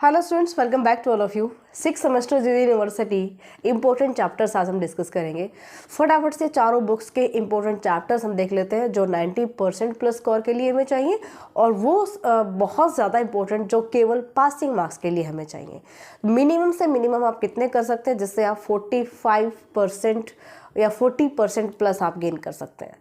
Hello students, welcome back to all of you. 6 semester G university important chapters आज हम discuss करेंगे। फटाफट से चारों बुक्स के इंपॉर्टेंट चैप्टर्स हम देख लेते हैं जो 90% प्लस स्कोर के लिए हमें चाहिए, और वो बहुत ज़्यादा इंपॉर्टेंट जो केवल पासिंग मार्क्स के लिए हमें चाहिए। मिनिमम से मिनिमम आप कितने कर सकते हैं जिससे आप 45% या 40% प्लस आप गेन कर सकते हैं।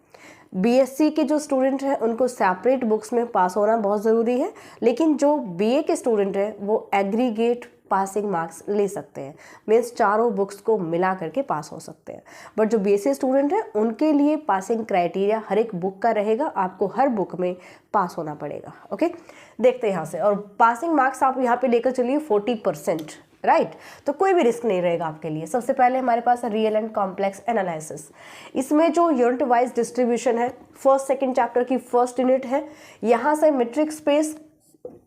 बीएससी के जो स्टूडेंट हैं उनको सेपरेट बुक्स में पास होना बहुत ज़रूरी है, लेकिन जो बीए के स्टूडेंट हैं वो एग्रीगेट पासिंग मार्क्स ले सकते हैं, मीन्स चारों बुक्स को मिला करके पास हो सकते हैं। बट जो बीएससी स्टूडेंट हैं उनके लिए पासिंग क्राइटेरिया हर एक बुक का रहेगा, आपको हर बुक में पास होना पड़ेगा। ओके, देखते हैं यहाँ से। और पासिंग मार्क्स आप यहाँ पे लेकर चलिए 40%, राइट। तो कोई भी रिस्क नहीं रहेगा आपके लिए। सबसे पहले हमारे पास है रियल एंड कॉम्प्लेक्स एनालिसिस। इसमें जो यूनिट वाइज डिस्ट्रीब्यूशन है, फर्स्ट सेकंड चैप्टर की फर्स्ट यूनिट है। यहाँ से मेट्रिक स्पेस,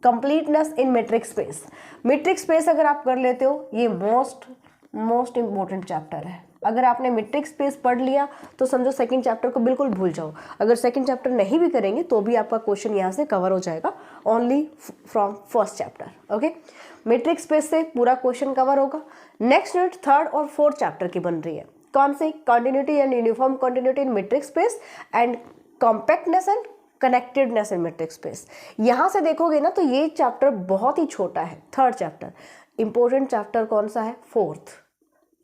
कंप्लीटनेस इन मेट्रिक स्पेस। मेट्रिक स्पेस अगर आप कर लेते हो, ये मोस्ट इंपॉर्टेंट चैप्टर है। अगर आपने मेट्रिक स्पेस पढ़ लिया तो समझो सेकंड चैप्टर को बिल्कुल भूल जाओ। अगर सेकंड चैप्टर नहीं भी करेंगे तो भी आपका क्वेश्चन यहाँ से कवर हो जाएगा, only from first chapter. Okay, metric space से पूरा क्वेश्चन कवर होगा। नेक्स्ट यूनिट थर्ड और फोर्थ चैप्टर की बन रही है। कौन सी? Continuity and uniform continuity in metric space and compactness and connectedness in metric space. यहाँ से देखोगे ना तो ये चैप्टर बहुत ही छोटा है, थर्ड चैप्टर। इंपॉर्टेंट चैप्टर कौन सा है? फोर्थ।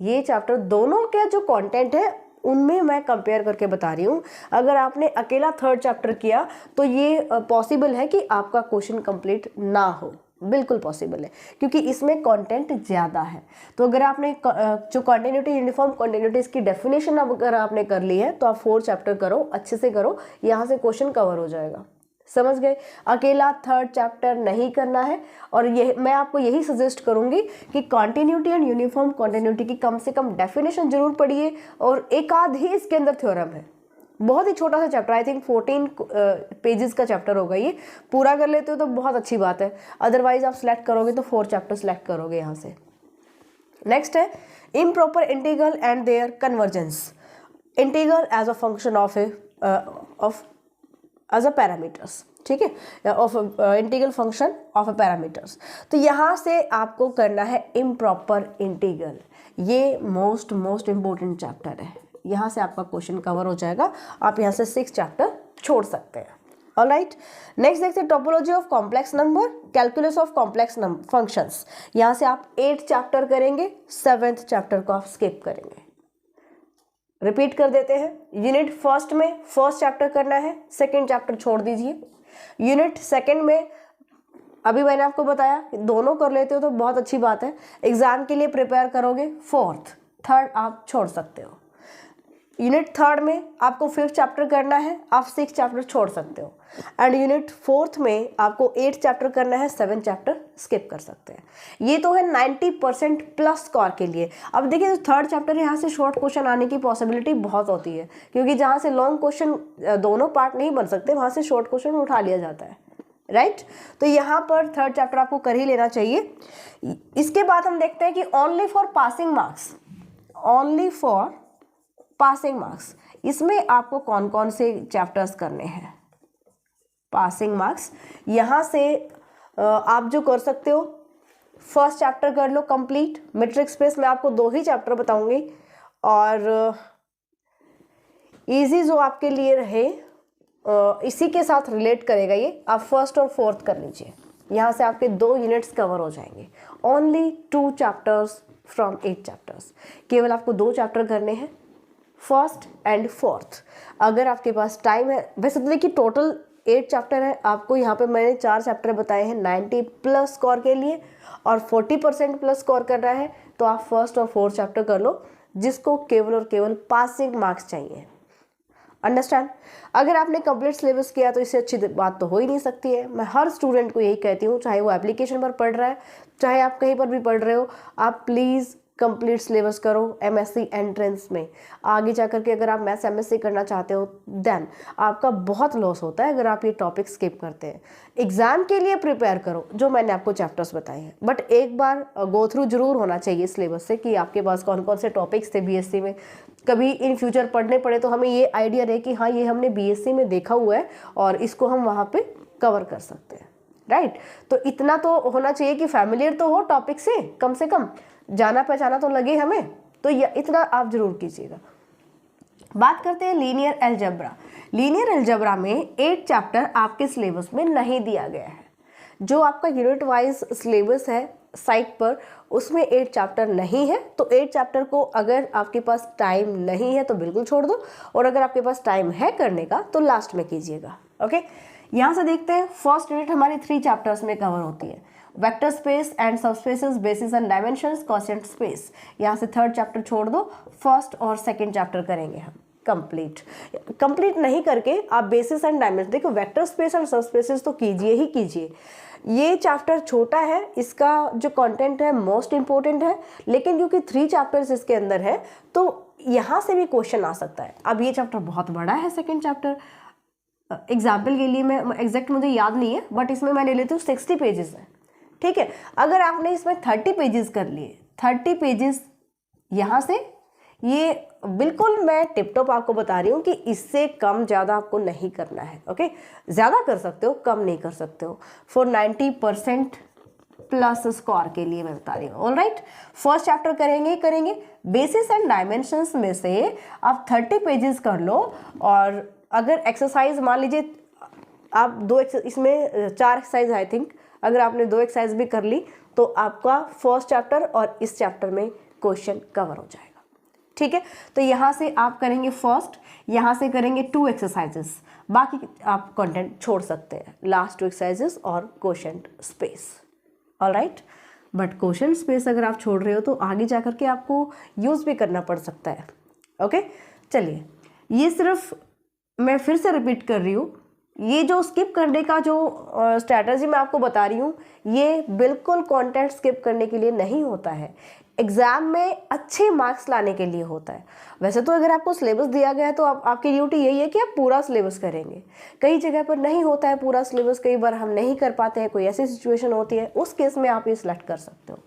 ये चैप्टर दोनों के जो कंटेंट है उनमें मैं कंपेयर करके बता रही हूँ। अगर आपने अकेला थर्ड चैप्टर किया तो ये पॉसिबल है कि आपका क्वेश्चन कंप्लीट ना हो, बिल्कुल पॉसिबल है, क्योंकि इसमें कंटेंट ज़्यादा है। तो अगर आपने जो कंटिन्यूटी यूनिफॉर्म कंटिन्यूटी इसकी डेफिनेशन अगर आपने कर ली है तो आप फोर्थ चैप्टर करो, अच्छे से करो, यहाँ से क्वेश्चन कवर हो जाएगा। समझ गए? अकेला थर्ड चैप्टर नहीं करना है। और ये मैं आपको यही सजेस्ट करूंगी कि कंटिन्यूटी एंड यूनिफॉर्म कंटिन्यूटी की कम से कम डेफिनेशन जरूर पढ़िए, और एक आध ही इसके अंदर थ्योरम है। बहुत ही छोटा सा चैप्टर, आई थिंक 14 पेजेस का चैप्टर होगा। ये पूरा कर लेते हो तो बहुत अच्छी बात है, अदरवाइज आप सिलेक्ट करोगे तो 4 चैप्टर सिलेक्ट करोगे यहाँ से। नेक्स्ट है improper integral and their convergence. Integral as a function of as a parameters, ठीक है, of integral function of a parameters. तो यहाँ से आपको करना है इम्प्रॉपर इंटीग्रल। ये मोस्ट इंपॉर्टेंट चैप्टर है, यहाँ से आपका क्वेश्चन कवर हो जाएगा। आप यहाँ से 6 चैप्टर छोड़ सकते हैं। ऑलराइट, नेक्स्ट देखते हैं topology of complex number, calculus of complex functions. यहाँ से आप 8 चैप्टर करेंगे, 7th चैप्टर को आप स्किप करेंगे। रिपीट कर देते हैं। यूनिट फर्स्ट में फर्स्ट चैप्टर करना है, सेकंड चैप्टर छोड़ दीजिए। यूनिट सेकंड में अभी मैंने आपको बताया कि दोनों कर लेते हो तो बहुत अच्छी बात है, एग्जाम के लिए प्रिपेयर करोगे। फोर्थ, थर्ड आप छोड़ सकते हो। यूनिट थर्ड में आपको 5th चैप्टर करना है, आप 6 चैप्टर छोड़ सकते हो। एंड यूनिट फोर्थ में आपको 8 चैप्टर करना है, 7 चैप्टर स्किप कर सकते हैं। ये तो है 90% प्लस स्कोर के लिए। अब देखिए जो थर्ड चैप्टर है, यहाँ से शॉर्ट क्वेश्चन आने की पॉसिबिलिटी बहुत होती है, क्योंकि जहाँ से लॉन्ग क्वेश्चन दोनों पार्ट नहीं बन सकते वहाँ से शॉर्ट क्वेश्चन उठा लिया जाता है, राइट। तो यहाँ पर थर्ड चैप्टर आपको कर ही लेना चाहिए। इसके बाद हम देखते हैं कि only for passing marks, only for passing marks, इसमें आपको कौन कौन से चैप्टर्स करने हैं पासिंग मार्क्स। यहाँ से आप जो कर सकते हो, फर्स्ट चैप्टर कर लो कंप्लीट। मेट्रिक स्पेस में आपको 2 ही चैप्टर बताऊंगी, और इजी जो आपके लिए रहे इसी के साथ रिलेट करेगा ये, आप फर्स्ट और फोर्थ कर लीजिए। यहाँ से आपके 2 यूनिट्स कवर हो जाएंगे। ओनली 2 चैप्टर्स फ्रॉम 8 चैप्टर्स, केवल आपको 2 चैप्टर करने हैं, फर्स्ट एंड फोर्थ। अगर आपके पास टाइम है, वैसे तो देखिए टोटल 8 चैप्टर है, आपको यहाँ पे मैंने 4 चैप्टर बताए हैं 90 प्लस स्कोर के लिए, और 40% प्लस स्कोर करना है तो आप फर्स्ट और फोर्थ चैप्टर कर लो, जिसको केवल और केवल पासिंग मार्क्स चाहिए। अंडरस्टैंड? अगर आपने कंप्लीट सिलेबस किया तो इससे अच्छी बात तो हो ही नहीं सकती है। मैं हर स्टूडेंट को यही कहती हूँ, चाहे वो एप्लीकेशन पर पढ़ रहा है, चाहे आप कहीं पर भी पढ़ रहे हो, आप प्लीज़ कंप्लीट सिलेबस करो एमएससी एंट्रेंस में। आगे जाकर के अगर आप मैथ्स एमएससी करना चाहते हो देन आपका बहुत लॉस होता है अगर आप ये टॉपिक स्किप करते हैं। एग्जाम के लिए प्रिपेयर करो जो मैंने आपको चैप्टर्स बताए हैं, बट एक बार गो थ्रू जरूर होना चाहिए सिलेबस से कि आपके पास कौन कौन से टॉपिक्स थे बीएससी में। कभी इन फ्यूचर पढ़ने पड़े तो हमें ये आइडिया रहे कि हाँ ये हमने बीएससी में देखा हुआ है और इसको हम वहाँ पे कवर कर सकते हैं। राइट। तो इतना तो होना चाहिए कि फैमिलियर तो हो टॉपिक से कम जाना पहचाना तो लगे हमें, तो इतना आप जरूर कीजिएगा। बात करते हैं लीनियर अलजेब्रा। लीनियर अलजेब्रा में 8 चैप्टर आपके सिलेबस में नहीं दिया गया है। जो आपका यूनिट वाइज सिलेबस है साइट पर, उसमें 8 चैप्टर नहीं है। तो 8 चैप्टर को अगर आपके पास टाइम नहीं है तो बिल्कुल छोड़ दो, और अगर आपके पास टाइम है करने का तो लास्ट में कीजिएगा। ओके, यहाँ से देखते हैं फर्स्ट यूनिट हमारी 3 चैप्टर्स में कवर होती है, vector space and subspaces, basis and dimensions, quotient space. यहाँ से 3rd चैप्टर छोड़ दो, फर्स्ट और 2nd चैप्टर करेंगे हम कंप्लीट नहीं करके आप बेसिस एंड डायमेंशन, देखो वेक्टर स्पेस एंड सबस्पेसेस तो कीजिए ही कीजिए। ये चैप्टर छोटा है, इसका जो कंटेंट है मोस्ट इंपॉर्टेंट है, लेकिन क्योंकि 3 चैप्टर्स इसके अंदर है तो यहाँ से भी क्वेश्चन आ सकता है। अब ये चैप्टर बहुत बड़ा है, 2nd चैप्टर, एग्जाम्पल के लिए मैं एग्जैक्ट मुझे याद नहीं है, बट इसमें मैं ले लेती हूँ 60 पेजेस है, ठीक है। अगर आपने इसमें 30 पेजेस कर लिए, 30 पेजेस यहाँ से, ये बिल्कुल मैं टिप टॉप आपको बता रही हूँ कि इससे कम ज़्यादा आपको नहीं करना है। ओके, ज़्यादा कर सकते हो, कम नहीं कर सकते हो। फॉर 90% प्लस स्कोर के लिए मैं बता रही हूँ। ऑलराइट, फर्स्ट चैप्टर करेंगे बेसिस एंड डायमेंशंस में से आप 30 पेजेस कर लो, और अगर एक्सरसाइज मान लीजिए आप इसमें 4 एक्सरसाइज आई थिंक, अगर आपने 2 एक्सरसाइज भी कर ली तो आपका फर्स्ट चैप्टर और इस चैप्टर में क्वेश्चन कवर हो जाएगा, ठीक है। तो यहाँ से आप करेंगे फर्स्ट, यहाँ से करेंगे 2 एक्सरसाइजेस, बाकी आप कंटेंट छोड़ सकते हैं, लास्ट 2 एक्सरसाइजेस और quotient space. Alright, but quotient space अगर आप छोड़ रहे हो तो आगे जाकर के आपको यूज़ भी करना पड़ सकता है। ओके, चलिए, ये सिर्फ मैं फिर से रिपीट कर रही हूँ, ये जो स्किप करने का जो स्ट्रैटेजी मैं आपको बता रही हूँ, ये बिल्कुल कंटेंट स्किप करने के लिए नहीं होता है, एग्जाम में अच्छे मार्क्स लाने के लिए होता है। वैसे तो अगर आपको सिलेबस दिया गया है तो आपकी ड्यूटी यही है कि आप पूरा सिलेबस करेंगे। कई जगह पर नहीं होता है पूरा सिलेबस, कई बार हम नहीं कर पाते हैं, कोई ऐसी सिचुएशन होती है, उस केस में आप ये सिलेक्ट कर सकते हो।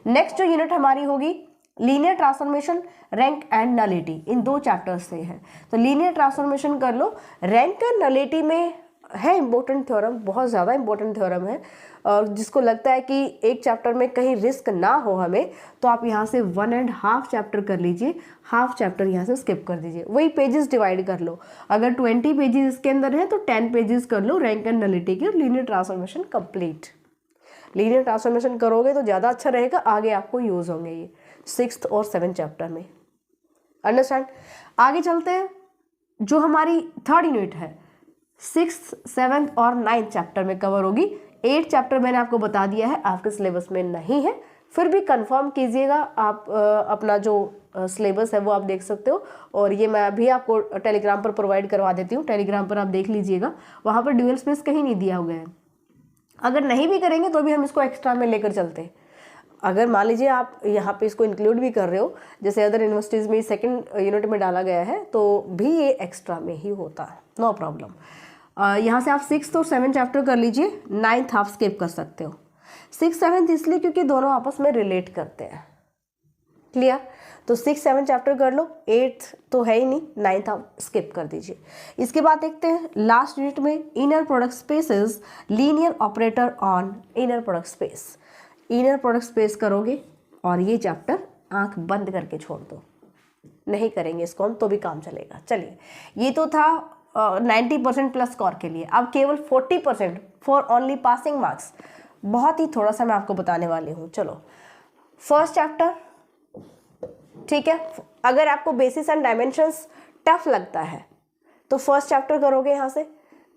नेक्स्ट जो यूनिट हमारी होगी linear transformation, rank and nullity, in 2 chapters से है। तो लीनियर ट्रांसफॉर्मेशन कर लो। रैंक एंड नलिटी में है इंपॉर्टेंट थ्योरम, बहुत ज़्यादा इंपॉर्टेंट थ्योरम है, और जिसको लगता है कि एक चैप्टर में कहीं रिस्क ना हो हमें, तो आप यहाँ से 1.5 चैप्टर कर लीजिए, हाफ चैप्टर यहाँ से स्किप कर दीजिए। वही पेजेस डिवाइड कर लो, अगर 20 पेजेस इसके अंदर है तो 10 पेजेस कर लो रैंक एंड नलिटी के, और linear transformation complete. Linear transformation करोगे तो ज़्यादा अच्छा रहेगा, आगे आपको यूज़ होंगे ये 6th और 7th चैप्टर में। अंडरस्टैंड। आगे चलते हैं, जो हमारी 3rd यूनिट है 6th, 7th और 9th चैप्टर में कवर होगी। 8 चैप्टर मैंने आपको बता दिया है आपके सिलेबस में नहीं है, फिर भी कंफर्म कीजिएगा। आप अपना जो सिलेबस है वो आप देख सकते हो, और ये मैं अभी आपको टेलीग्राम पर प्रोवाइड करवा देती हूँ, टेलीग्राम पर आप देख लीजिएगा, वहाँ पर ड्यूअल स्पेस कहीं नहीं दिया हुआ है। अगर नहीं भी करेंगे तो भी हम इसको एक्स्ट्रा में लेकर चलते हैं। अगर मान लीजिए आप यहाँ पे इसको इंक्लूड भी कर रहे हो, जैसे अदर यूनिवर्सिटीज़ में 2nd यूनिट में डाला गया है, तो भी ये एक्स्ट्रा में ही होता है, नो प्रॉब्लम। यहाँ से आप 6th और 7th चैप्टर कर लीजिए, 9th आप स्किप कर सकते हो। 6th 7th इसलिए क्योंकि दोनों आपस में रिलेट करते हैं। क्लियर? तो 6th 7th चैप्टर कर लो, 8th तो है ही नहीं, 9th आप स्किप कर दीजिए। इसके बाद देखते हैं लास्ट यूनिट में inner product spaces, linear operator on inner product space. Inner product space करोगे और ये चैप्टर आंख बंद करके छोड़ दो, नहीं करेंगे इसको हम तो भी काम चलेगा। चलिए, ये तो था 90% प्लस स्कोर के लिए। अब केवल 40% फॉर ओनली पासिंग मार्क्स, बहुत ही थोड़ा सा मैं आपको बताने वाली हूँ। चलो, फर्स्ट चैप्टर, ठीक है। अगर आपको बेसिस एंड डायमेंशंस टफ लगता है तो फर्स्ट चैप्टर करोगे, यहाँ से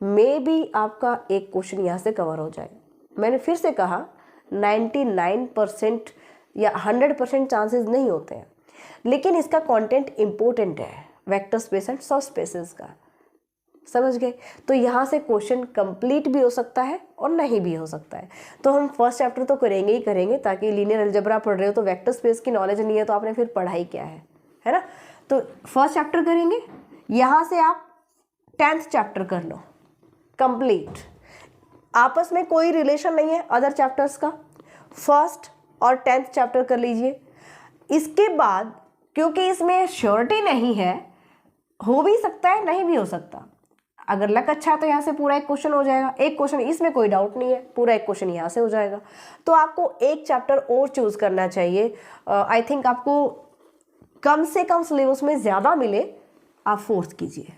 मे बी आपका एक क्वेश्चन यहाँ से कवर हो जाए। मैंने फिर से कहा 99% या 100% चांसेस नहीं होते हैं, लेकिन इसका कंटेंट इम्पोर्टेंट है, वेक्टर स्पेस एंड सब स्पेसेस का, समझ गए। तो यहाँ से क्वेश्चन कंप्लीट भी हो सकता है और नहीं भी हो सकता है। तो हम फर्स्ट चैप्टर तो करेंगे ही करेंगे, ताकि लीनियर अलजेब्रा पढ़ रहे हो तो वेक्टर स्पेस की नॉलेज नहीं है तो आपने फिर पढ़ाई क्या है ना। तो फर्स्ट चैप्टर करेंगे, यहाँ से आप 10th चैप्टर कर लो कंप्लीट। आपस में कोई रिलेशन नहीं है अदर चैप्टर्स का, फर्स्ट और 10th चैप्टर कर लीजिए। इसके बाद क्योंकि इसमें श्योरिटी नहीं है, हो भी सकता है नहीं भी हो सकता, अगर लक अच्छा है तो यहाँ से पूरा एक क्वेश्चन हो जाएगा, एक क्वेश्चन, इसमें कोई डाउट नहीं है, पूरा एक क्वेश्चन यहाँ से हो जाएगा। तो आपको एक चैप्टर और चूज करना चाहिए। आई थिंक आपको कम से कम सिलेबस में ज़्यादा मिले, आप फोर्थ कीजिए,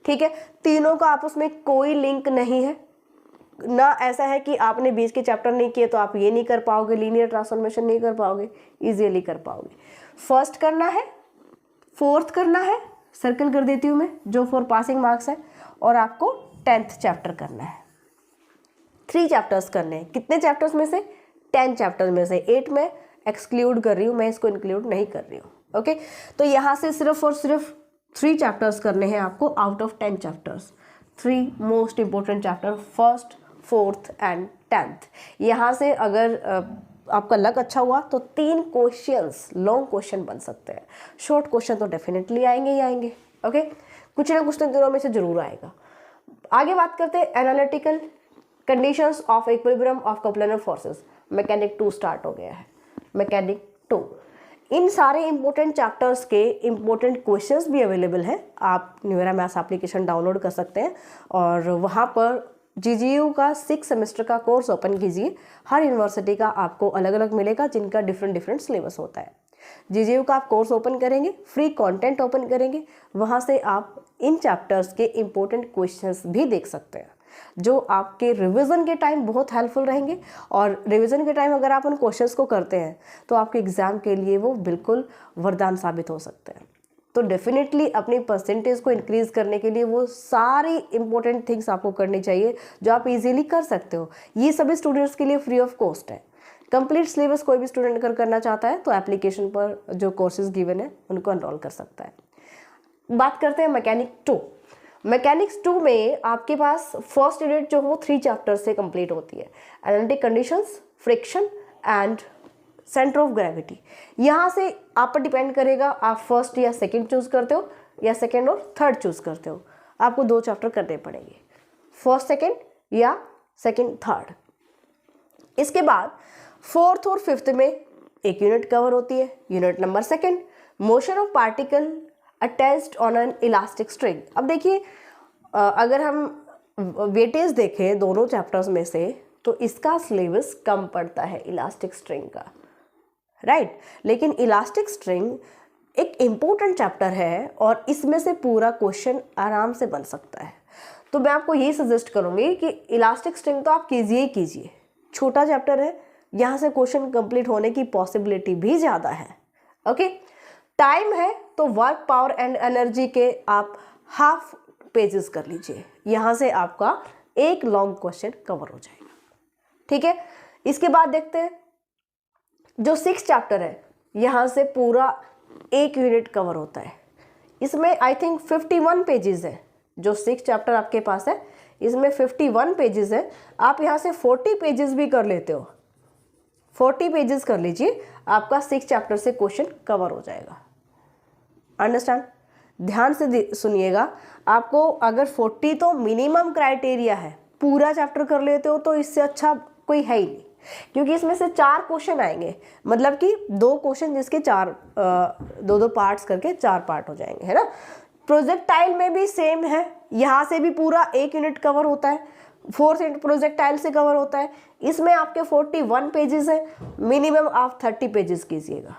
ठीक है। तीनों का आपस में कोई लिंक नहीं है ना, ऐसा है कि आपने 20 के चैप्टर नहीं किए तो आप ये नहीं कर पाओगे, लीनियर ट्रांसफॉर्मेशन नहीं कर पाओगे, इजीली कर पाओगे। फर्स्ट करना है, फोर्थ करना है, सर्कल कर देती हूँ मैं, जो फॉर पासिंग मार्क्स है, और आपको 10th चैप्टर करना है। 3 चैप्टर्स करने हैं। कितने चैप्टर्स में से? 10 चैप्टर्स में से 8 में एक्सक्लूड कर रही हूँ, मैं इसको इंक्लूड नहीं कर रही हूँ, ओके। तो यहाँ से सिर्फ और सिर्फ 3 चैप्टर्स करने हैं आपको out of 10 chapters. 3 most important chapter, first, fourth and 10th। यहाँ से अगर आपका लक अच्छा हुआ तो 3 क्वेश्चंस लॉन्ग क्वेश्चन बन सकते हैं। शॉर्ट क्वेश्चन तो डेफिनेटली आएंगे ही आएंगे, ओके। कुछ ना कुछ तो दिनों में से जरूर आएगा। आगे बात करते हैं analytical conditions of equilibrium of coupler forces. Mechanic 2 start हो गया है, मैकेनिक 2। इन सारे इंपॉर्टेंट चैप्टर्स के इंपॉर्टेंट क्वेश्चंस भी अवेलेबल हैं। आप न्यूमेरा मैथ्स एप्लीकेशन डाउनलोड कर सकते हैं और वहाँ पर GGU का 6 सेमेस्टर का कोर्स ओपन कीजिए। हर यूनिवर्सिटी का आपको अलग अलग मिलेगा, जिनका डिफरेंट सिलेबस होता है। GGU का आप कोर्स ओपन करेंगे, फ्री कंटेंट ओपन करेंगे, वहाँ से आप इन चैप्टर्स के इम्पोर्टेंट क्वेश्चंस भी देख सकते हैं, जो आपके रिवीजन के टाइम बहुत हेल्पफुल रहेंगे। और रिवीजन के टाइम अगर आप उन क्वेश्चंस को करते हैं तो आपके एग्ज़ाम के लिए वो बिल्कुल वरदान साबित हो सकते हैं। तो डेफिनेटली अपनी परसेंटेज को इंक्रीज़ करने के लिए वो सारी इंपॉर्टेंट थिंग्स आपको करनी चाहिए जो आप इजीली कर सकते हो। ये सभी स्टूडेंट्स के लिए फ्री ऑफ कॉस्ट है। कंप्लीट सिलेबस कोई भी स्टूडेंट अगर करना चाहता है तो एप्लीकेशन पर जो कोर्सेज गिवन है उनको एनरोल कर सकता है। बात करते हैं मैकेनिक 2। मैकेनिक्स 2 में आपके पास फर्स्ट यूनिट जो वो 3 चैप्टर से कंप्लीट होती है। Analytic conditions, friction and centre of gravity. यहाँ से आप पर डिपेंड करेगा आप फर्स्ट या सेकंड चूज करते हो या सेकंड और थर्ड चूज करते हो। आपको 2 चैप्टर करने पड़ेंगे, फर्स्ट सेकंड या सेकंड थर्ड। इसके बाद फोर्थ और फिफ्थ में एक यूनिट कवर होती है, unit number 2, motion of particle attached on an elastic string. अब देखिए, अगर हम वेटेज देखें दोनों चैप्टर्स में से तो इसका सिलेबस कम पड़ता है इलास्टिक स्ट्रिंग का, राइट। लेकिन इलास्टिक स्ट्रिंग एक इम्पोर्टेंट चैप्टर है और इसमें से पूरा क्वेश्चन आराम से बन सकता है। तो मैं आपको यही सजेस्ट करूँगी कि इलास्टिक स्ट्रिंग तो आप कीजिए ही कीजिए, छोटा चैप्टर है, यहाँ से क्वेश्चन कंप्लीट होने की पॉसिबिलिटी भी ज़्यादा है, ओके। टाइम है तो वर्क, पावर एंड एनर्जी के आप हाफ पेजेस कर लीजिए, यहाँ से आपका एक लॉन्ग क्वेश्चन कवर हो जाएगा, ठीक है। इसके बाद देखते हैं जो 6 चैप्टर है, यहाँ से पूरा एक यूनिट कवर होता है। इसमें आई थिंक 51 पेजेस है। जो 6 चैप्टर आपके पास है इसमें 51 पेजेस है। आप यहाँ से 40 पेजेस भी कर लेते हो, 40 पेजेस कर लीजिए, आपका 6 चैप्टर से क्वेश्चन कवर हो जाएगा। अंडरस्टैंड? ध्यान से सुनिएगा, आपको अगर 40 तो मिनिमम क्राइटेरिया है, पूरा चैप्टर कर लेते हो तो इससे अच्छा कोई है ही नहीं, क्योंकि इसमें से 4 क्वेश्चन आएंगे, मतलब कि 2 क्वेश्चन जिसके 2 पार्ट्स करके 4 पार्ट हो जाएंगे, है ना। प्रोजेक्टाइल में भी सेम है, यहाँ से भी पूरा एक यूनिट कवर होता है, 4th यूनिट प्रोजेक्टाइल से कवर होता है। इसमें आपके 41 पेजेस है, मिनिमम आप 30 पेजेस कीजिएगा,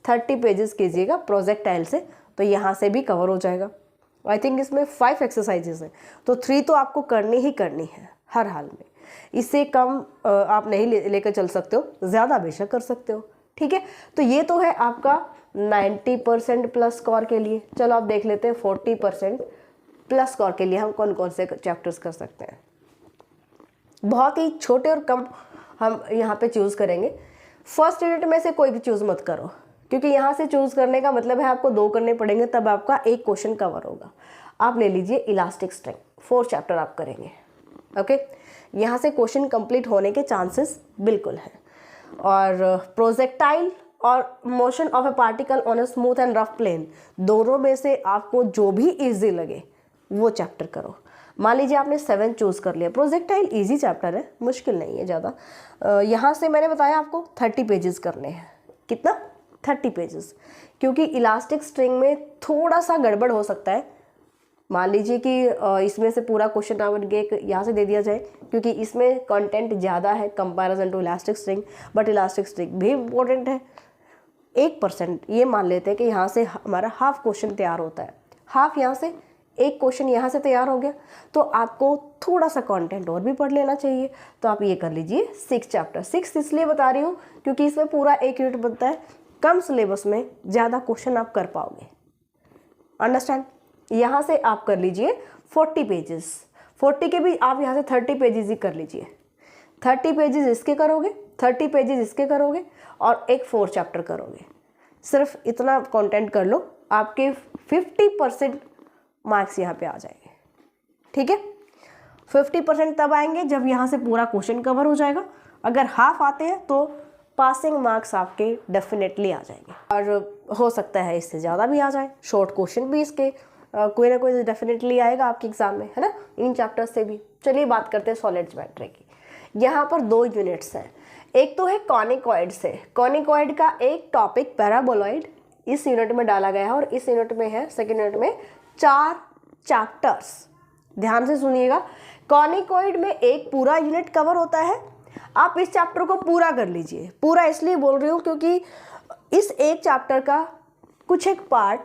30 पेजेस कीजिएगा प्रोजेक्टाइल से, तो यहाँ से भी कवर हो जाएगा। आई थिंक इसमें 5 एक्सरसाइजेस हैं, तो 3 तो आपको करनी ही करनी है हर हाल में। इससे कम आप नहीं लेकर चल सकते हो, ज़्यादा बेशक कर सकते हो, ठीक है। तो ये तो है आपका 90% प्लस स्कोर के लिए। चलो आप देख लेते हैं 40% प्लस स्कोर के लिए हम कौन कौन से चैप्टर्स कर सकते हैं। बहुत ही छोटे और कम हम यहाँ पे चूज़ करेंगे। फर्स्ट यूनिट में से कोई भी चूज़ मत करो, क्योंकि यहाँ से चूज़ करने का मतलब है आपको 2 करने पड़ेंगे, तब आपका एक क्वेश्चन कवर होगा। आप ले लीजिए इलास्टिक स्ट्रिंग, 4 चैप्टर आप करेंगे, ओके। यहाँ से क्वेश्चन कंप्लीट होने के चांसेस बिल्कुल हैं। और प्रोजेक्टाइल और motion of a particle on a smooth and rough plane, दोनों में से आपको जो भी इजी लगे वो चैप्टर करो। मान लीजिए आपने 7 चूज़ कर लिया, प्रोजेक्टाइल इजी चैप्टर है, मुश्किल नहीं है ज़्यादा। यहाँ से मैंने बताया आपको 30 पेजेस करने हैं। कितना? 30 पेजेस, क्योंकि इलास्टिक स्ट्रिंग में थोड़ा सा गड़बड़ हो सकता है। मान लीजिए कि इसमें से पूरा क्वेश्चन बन के यहाँ से दे दिया जाए, क्योंकि इसमें कंटेंट ज़्यादा है comparison to elastic string, but elastic string भी इम्पोर्टेंट है। 1% ये मान लेते हैं कि यहाँ से हमारा हाफ क्वेश्चन तैयार होता है, हाफ यहाँ से, एक क्वेश्चन यहाँ से तैयार हो गया, तो आपको थोड़ा सा कंटेंट और भी पढ़ लेना चाहिए। तो आप ये कर लीजिए 6 चैप्टर। 6 इसलिए बता रही हूँ क्योंकि इसमें पूरा 1 यूनिट बनता है, कम सिलेबस में ज़्यादा क्वेश्चन आप कर पाओगे। अंडरस्टैंड? यहाँ से आप कर लीजिए 40 पेजेस, 40 के भी आप यहाँ से 30 पेजेस ही कर लीजिए। 30 पेजेस इसके करोगे, 30 पेजेस इसके करोगे और एक 4 चैप्टर करोगे। सिर्फ इतना कंटेंट कर लो, आपके 50% मार्क्स यहाँ पे आ जाएंगे। ठीक है, 50% तब आएंगे जब यहाँ से पूरा क्वेश्चन कवर हो जाएगा। अगर हाफ आते हैं तो पासिंग मार्क्स आपके डेफिनेटली आ जाएंगे, और हो सकता है इससे ज़्यादा भी आ जाए। शॉर्ट क्वेश्चन भी इसके कोई ना कोई डेफिनेटली आएगा आपके एग्जाम में, है ना, इन चैप्टर्स से भी। चलिए बात करते हैं सॉलिड ज्योमेट्री की। यहाँ पर 2 यूनिट्स हैं, एक तो है कॉनिकॉइड से। कॉनिकॉइड का एक टॉपिक पैराबोलॉइड इस यूनिट में डाला गया है, और इस यूनिट में है, सेकेंड यूनिट में 4 चैप्टर्स। ध्यान से सुनिएगा, कॉनिकॉइड में एक पूरा यूनिट कवर होता है। आप इस चैप्टर को पूरा कर लीजिए। पूरा इसलिए बोल रही हूँ क्योंकि इस एक चैप्टर का कुछ एक पार्ट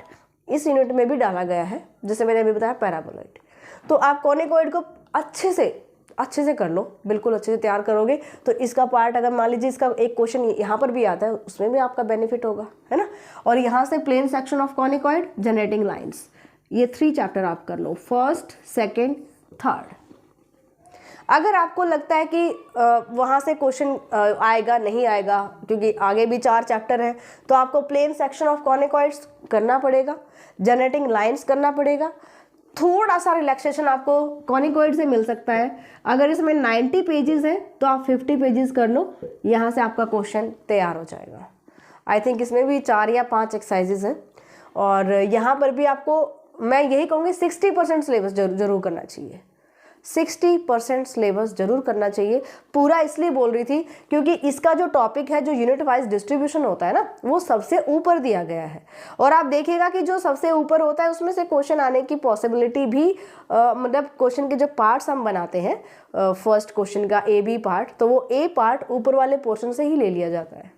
इस यूनिट में भी डाला गया है, जैसे मैंने अभी बताया पैराबोलॉइड। तो आप कॉनिकॉइड को अच्छे से कर लो, बिल्कुल अच्छे से तैयार करोगे तो इसका पार्ट, अगर मान लीजिए इसका एक क्वेश्चन यहाँ पर भी आता है, उसमें भी आपका बेनिफिट होगा, है ना। और यहाँ से plane section of conicoid, generating lines, ये 3 चैप्टर आप कर लो, फर्स्ट, सेकेंड, थर्ड। अगर आपको लगता है कि वहाँ से क्वेश्चन आएगा नहीं आएगा, क्योंकि आगे भी 4 चैप्टर हैं, तो आपको प्लेन सेक्शन ऑफ कॉनिकॉइड्स करना पड़ेगा, जनरेटिंग लाइंस करना पड़ेगा। थोड़ा सा रिलैक्सेशन आपको कॉनिकॉइड से मिल सकता है। अगर इसमें 90 पेजेस हैं तो आप 50 पेजेस कर लो, यहाँ से आपका क्वेश्चन तैयार हो जाएगा। आई थिंक इसमें भी 4 या 5 एक्सरसाइजेज हैं, और यहाँ पर भी आपको मैं यही कहूँगी 60% सिलेबस जरूर करना चाहिए। 60% सिलेबस जरूर करना चाहिए। पूरा इसलिए बोल रही थी क्योंकि इसका जो टॉपिक है, जो यूनिट वाइज डिस्ट्रीब्यूशन होता है ना, वो सबसे ऊपर दिया गया है। और आप देखिएगा कि जो सबसे ऊपर होता है उसमें से क्वेश्चन आने की पॉसिबिलिटी भी मतलब क्वेश्चन के जो पार्ट्स हम बनाते हैं, फर्स्ट क्वेश्चन का ए बी पार्ट, तो वो ए पार्ट ऊपर वाले पोर्शन से ही ले लिया जाता है।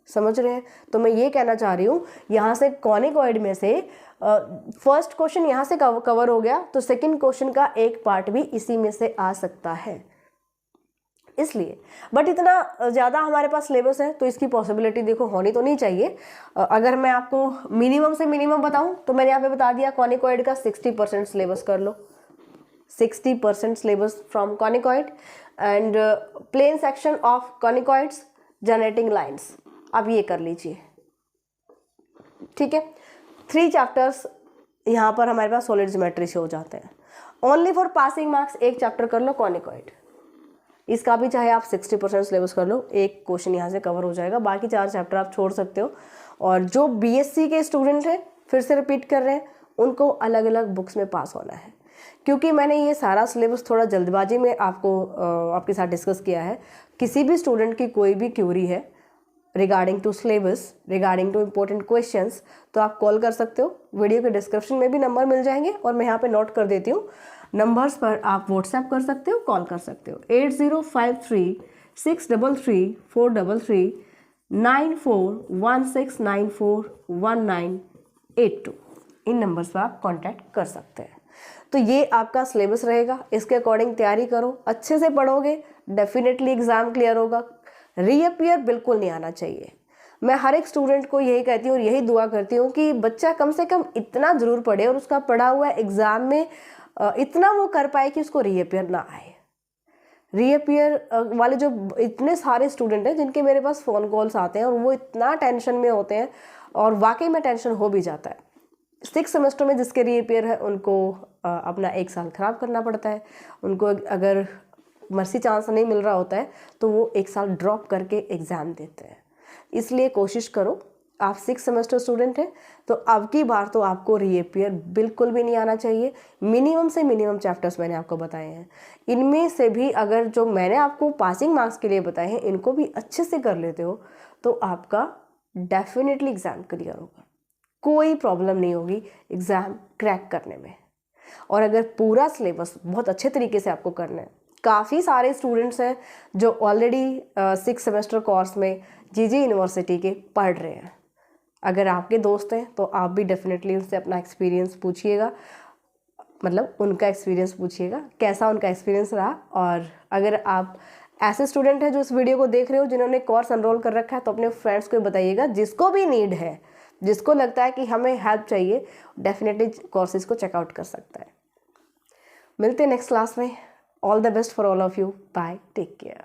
समझ रहे हैं? तो मैं ये कहना चाह रही हूँ, यहाँ से कॉनिकॉइड में से फर्स्ट क्वेश्चन यहाँ से कवर हो गया, तो सेकंड क्वेश्चन का एक पार्ट भी इसी में से आ सकता है, इसलिए। बट इतना ज़्यादा हमारे पास सिलेबस है तो इसकी पॉसिबिलिटी देखो होनी तो नहीं चाहिए। अगर मैं आपको मिनिमम से मिनिमम बताऊं तो मैंने यहाँ पे बता दिया, कॉनिकॉइड का 60% सिलेबस कर लो, 60% syllabus from conicoid, and plane section of conicoids, generating lines, आप ये कर लीजिए। ठीक है, 3 चैप्टर्स यहाँ पर हमारे पास सॉलिड ज्योमेट्री से हो जाते हैं। ओनली फॉर पासिंग मार्क्स एक चैप्टर कर लो कॉनिकॉइड, इसका भी चाहे आप 60% सिलेबस कर लो, एक क्वेश्चन यहाँ से कवर हो जाएगा, बाकी 4 चैप्टर आप छोड़ सकते हो। और जो बीएससी के स्टूडेंट हैं, फिर से रिपीट कर रहे हैं, उनको अलग अलग बुक्स में पास होना है। क्योंकि मैंने ये सारा सिलेबस थोड़ा जल्दबाजी में आपके साथ डिस्कस किया है। किसी भी स्टूडेंट की कोई भी क्यूरी है regarding to syllabus, regarding to important questions, तो आप कॉल कर सकते हो। वीडियो के डिस्क्रिप्शन में भी नंबर मिल जाएंगे और मैं यहाँ पे नोट कर देती हूँ। नंबर्स पर आप व्हाट्सएप कर सकते हो, कॉल कर सकते हो। 8053-633-433, 9416941982, इन नंबर्स पर आप कॉन्टैक्ट कर सकते हैं। तो ये आपका सिलेबस रहेगा, इसके अकॉर्डिंग तैयारी करो, अच्छे से पढ़ोगे, डेफिनेटली एग्जाम क्लियर होगा। रीअपियर बिल्कुल नहीं आना चाहिए। मैं हर एक स्टूडेंट को यही कहती हूँ और यही दुआ करती हूँ कि बच्चा कम से कम इतना ज़रूर पढ़े और उसका पढ़ा हुआ एग्ज़ाम में इतना वो कर पाए कि उसको रीअपियर ना आए। रीअपियर वाले जो इतने सारे स्टूडेंट हैं जिनके मेरे पास फ़ोन कॉल्स आते हैं और वो इतना टेंशन में होते हैं, और वाकई में टेंशन हो भी जाता है। 6 सेमेस्टर में जिसके रीअपियर है उनको अपना 1 साल ख़राब करना पड़ता है। उनको अगर मर्सी चांस नहीं मिल रहा होता है तो वो 1 साल ड्रॉप करके एग्ज़ाम देते हैं। इसलिए कोशिश करो, आप 6 सेमेस्टर स्टूडेंट हैं तो अब की बार तो आपको रीअपियर बिल्कुल भी नहीं आना चाहिए। मिनिमम से मिनिमम चैप्टर्स मैंने आपको बताए हैं, इनमें से भी अगर जो मैंने आपको पासिंग मार्क्स के लिए बताए हैं इनको भी अच्छे से कर लेते हो तो आपका डेफिनेटली एग्ज़ाम क्लियर होगा, कोई प्रॉब्लम नहीं होगी एग्ज़ाम क्रैक करने में। और अगर पूरा सिलेबस बहुत अच्छे तरीके से आपको करना है, काफ़ी सारे स्टूडेंट्स हैं जो ऑलरेडी 6 सेमेस्टर कोर्स में जीजी यूनिवर्सिटी के पढ़ रहे हैं। अगर आपके दोस्त हैं तो आप भी डेफिनेटली उनसे अपना एक्सपीरियंस पूछिएगा, मतलब उनका एक्सपीरियंस पूछिएगा कैसा उनका एक्सपीरियंस रहा। और अगर आप ऐसे स्टूडेंट हैं जो इस वीडियो को देख रहे हो जिन्होंने कोर्स एनरोल कर रखा है, तो अपने फ्रेंड्स को बताइएगा, जिसको भी नीड है, जिसको लगता है कि हमें हेल्प चाहिए, डेफिनेटली कोर्सेज को चेकआउट कर सकता है। मिलते हैं नेक्स्ट क्लास में। All the best for all of you. Bye, take care.